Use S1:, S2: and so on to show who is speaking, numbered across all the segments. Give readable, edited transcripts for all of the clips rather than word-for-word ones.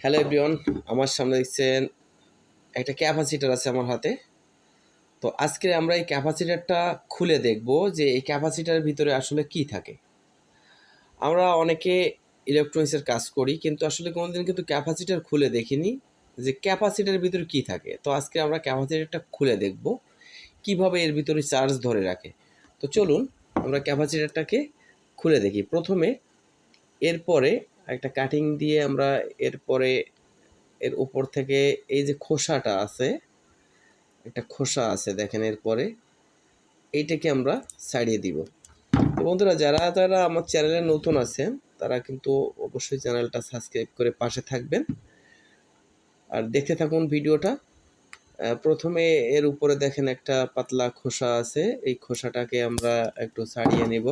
S1: Hello everyone, আমার সামনে দেখছেন একটা ক্যাপাসিটার আছে আমার হাতে। তো আজকে আমরা এই ক্যাপাসিটারটা খুলে দেখব যে এই ক্যাপাসিটারের ভিতরে আসলে কি থাকে। আমরা অনেকে ইলেকট্রনিক্সের কাজ করি, কিন্তু আসলে কোনোদিন কিন্তু ক্যাপাসিটার খুলে দেখিনি যে ক্যাপাসিটারের ভিতরে কি থাকে। তো আজকে আমরা ক্যাপাসিটারটা খুলে দেখব কিভাবে এর ভিতরে চার্জ ধরে রাখে। তো চলুন আমরা ক্যাপাসিটারটাকে খুলে দেখি। প্রথমে এরপরে একটা কাটিং দিয়ে আমরা এরপরে এর উপর থেকে এই যে খোসাটা আছে, একটা খোসা আছে দেখেন, এরপরে এইটাকে আমরা ছাড়িয়ে দিব। তো বন্ধুরা, যারা যারা আমার চ্যানেলে নতুন আছেন তারা কিন্তু অবশ্যই চ্যানেলটা সাবস্ক্রাইব করে পাশে থাকবেন আর দেখতে থাকুন ভিডিওটা। প্রথমে এর উপরে দেখেন একটা পাতলা খোসা আছে, এই খোসাটাকে আমরা একটু ছাড়িয়ে নিব।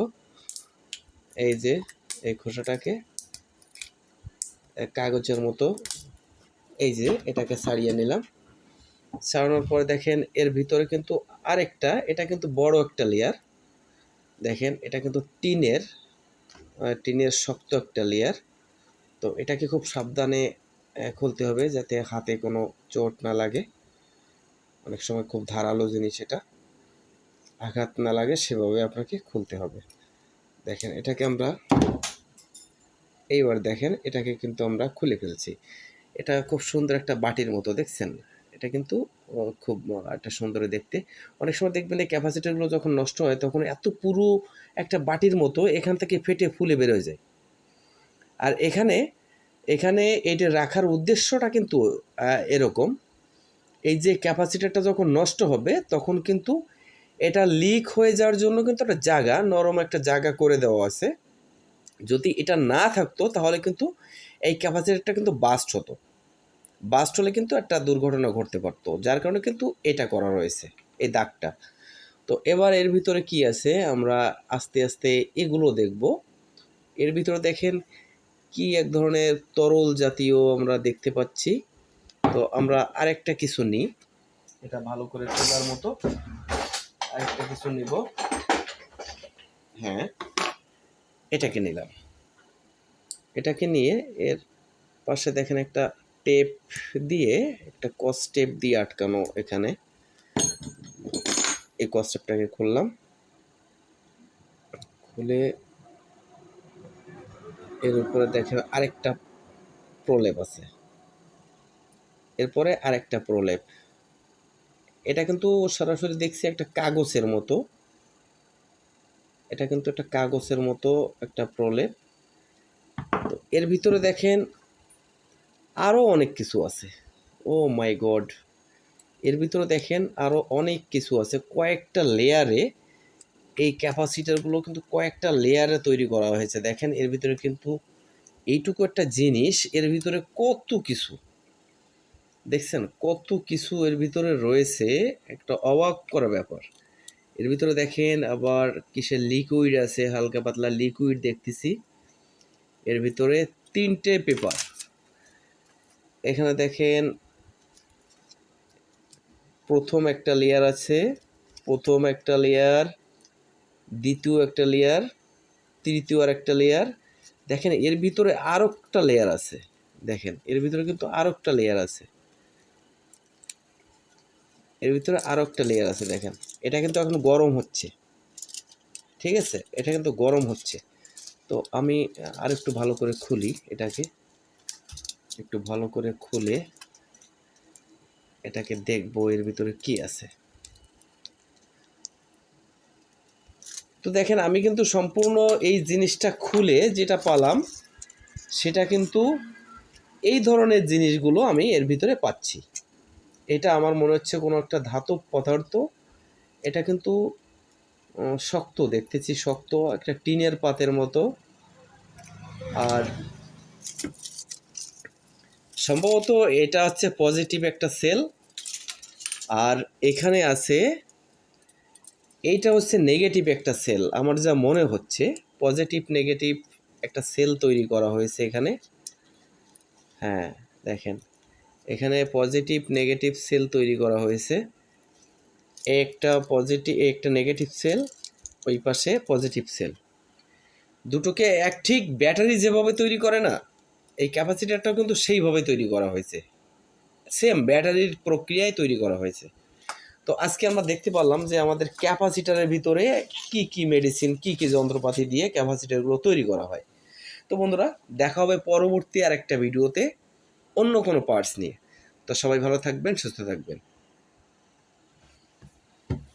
S1: এই যে এই খোসাটাকে কাগজের মতো, এই যে এটাকে ছাড়িয়ে নিলাম। ছাড়ানোর পরে দেখেন এর ভিতরে কিন্তু আরেকটা, এটা কিন্তু বড় একটা লেয়ার। দেখেন এটা কিন্তু টিনের শক্ত একটা লেয়ার। তো এটাকে খুব সাবধানে খুলতে হবে যাতে হাতে কোনো চোট না লাগে। অনেক সময় খুব ধারালো জিনিস, এটা আঘাত না লাগে, সেভাবে আপনাকে খুলতে হবে। দেখেন এটাকে আমরা এইবার দেখেন এটাকে কিন্তু আমরা খুলে ফেলছি। এটা খুব সুন্দর একটা বাটির মতো, দেখছেন? এটা কিন্তু খুব একটা সুন্দর দেখতে। অনেক সময় দেখবেন এই ক্যাপাসিটারগুলো যখন নষ্ট হয় তখন এত পুরো একটা বাটির মতো এখান থেকে ফেটে ফুলে বের হয়ে যায়। আর এখানে এখানে এটা রাখার উদ্দেশ্যটা কিন্তু এরকম, এই যে ক্যাপাসিটারটা যখন নষ্ট হবে তখন কিন্তু এটা লিক হয়ে যাওয়ার জন্য কিন্তু একটা জায়গা, নরম একটা জায়গা করে দেওয়া আছে। যদি এটা না থাকতো তাহলে কিন্তু এই ক্যাপাসিটারটা কিন্তু বাস্ট হলে কিন্তু একটা দুর্ঘটনা ঘটতে পারতো, যার কারণে কিন্তু এটা করা রয়েছে, এই দাগটা। তো এবার এর ভিতরে কি আছে আমরা আস্তে আস্তে এগুলো দেখব। এর ভিতরে দেখেন কি এক ধরনের তরল জাতীয় আমরা দেখতে পাচ্ছি। তো আমরা আরেকটা কিছু নিই, এটা ভালো করে তোলার মতো আরেকটা কিছু নিব। হ্যাঁ, এটাকে নিলাম। এটাকে নিয়ে এর পাশে দেখেন একটা টেপ দিয়ে, একটা কস টেপ দিয়ে আটকানো এখানে। এই কস টেপটাকে খুললাম, খুলে এর উপরে দেখেন আরেকটা প্রলেপ আছে, এরপরে আরেকটা প্রলেপ। এটা কিন্তু সরাসরি দেখছি একটা কাগজের মতো, এটা কিন্তু একটা কাগজের মতো একটা প্রলেপ। তো এর ভিতরে দেখেন আরও অনেক কিছু আছে। ও মাই গড, এর ভিতরে দেখেন আরও অনেক কিছু আছে, কয়েকটা লেয়ারে এই ক্যাপাসিটারগুলো কিন্তু কয়েকটা লেয়ারে তৈরি করা হয়েছে। দেখেন এর ভিতরে কিন্তু এইটুকু একটা জিনিস, এর ভিতরে কত কিছু দেখছেন, কত কিছু এর ভিতরে রয়েছে, একটা অবাক করা ব্যাপার। এর ভিতরে দেখেন আবার কিসের লিকুইড আছে, হালকা পাতলা লিকুইড দেখতেছি। এর ভিতরে 3টে পেপার, এখানে দেখেন প্রথম একটা লেয়ার আছে, প্রথম একটা লেয়ার, দ্বিতীয় একটা লেয়ার, তৃতীয় আর একটা লেয়ার। দেখেন এর ভিতরে আরও একটা লেয়ার আছে, দেখেন এর ভিতরে কিন্তু আরও একটা লেয়ার আছে, এর ভিতরে আরও একটা লেয়ার আছে। দেখেন এটা কিন্তু এখন গরম হচ্ছে, ঠিক আছে, এটা কিন্তু গরম হচ্ছে। তো আমি আর একটু ভালো করে খুলি, এটাকে একটু ভালো করে খুলে এটাকে দেখবো এর ভিতরে কি আছে। তো দেখেন আমি কিন্তু সম্পূর্ণ এই জিনিসটা খুলে যেটা পালাম সেটা কিন্তু এই ধরনের জিনিসগুলো আমি এর ভিতরে পাচ্ছি। এটা আমার মনে হচ্ছে কোনো একটা ধাতব পদার্থ। এটা কিন্তু শক্ত দেখতেছি, শক্ত একটা টিনের পাতের মতো। আর সম্ভবত এটা হচ্ছে পজিটিভ একটা সেল, আর এখানে আছে এইটা হচ্ছে নেগেটিভ একটা সেল। আমার যা মনে হচ্ছে পজিটিভ নেগেটিভ একটা সেল তৈরি করা হয়েছে এখানে। হ্যাঁ দেখেন এখানে পজিটিভ নেগেটিভ সেল তৈরি করা হয়েছে, একটা পজিটিভ একটা নেগেটিভ সেল, ওই পাশে পজিটিভ সেল। দুটোকে এক ঠিক ব্যাটারি যেভাবে তৈরি করে না, এই ক্যাপাসিটারটাও কিন্তু সেইভাবে তৈরি করা হয়েছে, সেম ব্যাটারির প্রক্রিয়ায় তৈরি করা হয়েছে। তো আজকে আমরা দেখতে পারলাম যে আমাদের ক্যাপাসিটারের ভিতরে কি কি মেডিসিন, কি কি যন্ত্রপাতি দিয়ে ক্যাপাসিটারগুলো তৈরি করা হয়। তো বন্ধুরা, দেখা হবে পরবর্তী আরেকটা ভিডিওতে অন্য কোনো পার্টস নিয়ে। তো সবাই ভালো থাকবেন, সুস্থ থাকবেন।